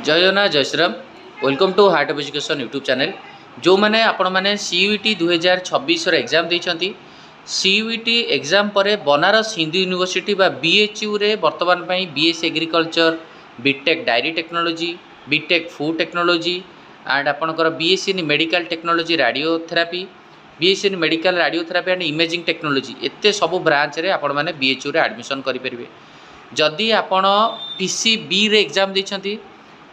जय जगन्नाथ जय Shriram welcome to heart of education YouTube channel. जो मैंने आपण मैंने सीयूईटी 2026 एग्जाम देइछंती सीयूईटी एग्जाम पर बनारस हिंदू यूनिवर्सिटी बा बीएचयू रे वर्तमान पई BSc agriculture BTech dairy technology BTech food technology and आपणकर BSc in medical technology radiotherapy BSc in medical radiotherapy and imaging technology एते सब ब्रांच रे आपण मैंने बीएचयू रे एडमिशन करि परिबे। जदि आपण पीसीबी रे एग्जाम देइछंती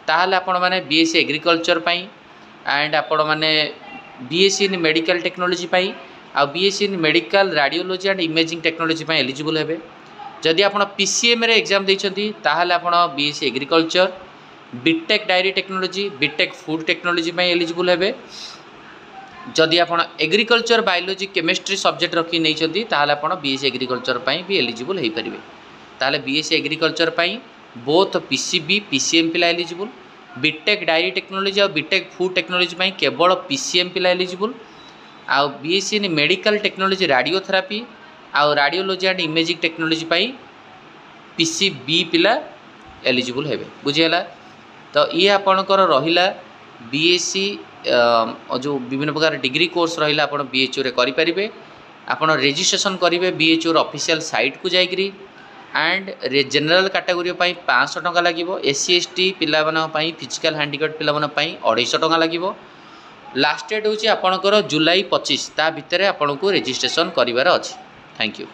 ताहले आपण माने बीएससी एग्रीकल्चर पाई एंड आपण माने बीएससी इन मेडिकल टेक्नोलॉजी पाई आ BSc in medical radiology and imaging technology पाई एलिजिबल हेबे। जदि आपण पीसीएम रे एग्जाम देइछंती ताहले आपण BSc agriculture BTech dairy technology BTech food technology पाई एलिजिबल हेबे। जदि आपण एग्रीकल्चर बायोलॉजी केमिस्ट्री सब्जेक्ट रखी नैछंती ताहले आपण बीएससी एग्रीकल्चर पाई भी एलिजिबल हेइ परिबे। ताहले बीएससी एग्रीकल्चर पाई बोथ पीसीबी पीसीएम पिला एलिजिबल बीटेक डायरी टेक्नोलॉजी और बीटेक फूड टेक्नोलॉजी पाई केवल पीसीएम पिला एलिजिबल आ BSc in medical technology radiotherapy आ रेडियोलॉजी एंड इमेजिंग टेक्नोलॉजी पाई पीसीबी पिला एलिजिबल हेबे। बुझिला तो ये आपणकर रहिला बीएससी जो विभिन्न प्रकार डिग्री कोर्स रहिला आपण बीएचयू रे करि परिबे। आपण रजिस्ट्रेशन करिवे बीएचयू रो ऑफिशियल साइट को जाइकरी एंड जनरल कैटेगोरी 500 टंका लगे एससी एसटी पिला फिजिकल हैंडिकैप्ड पिला 250 टंका लगे। लास्ट डेट हूँ आपणकर जुलाई 25 ता भितर आपको रजिस्ट्रेशन करिवार अछि। Thank you.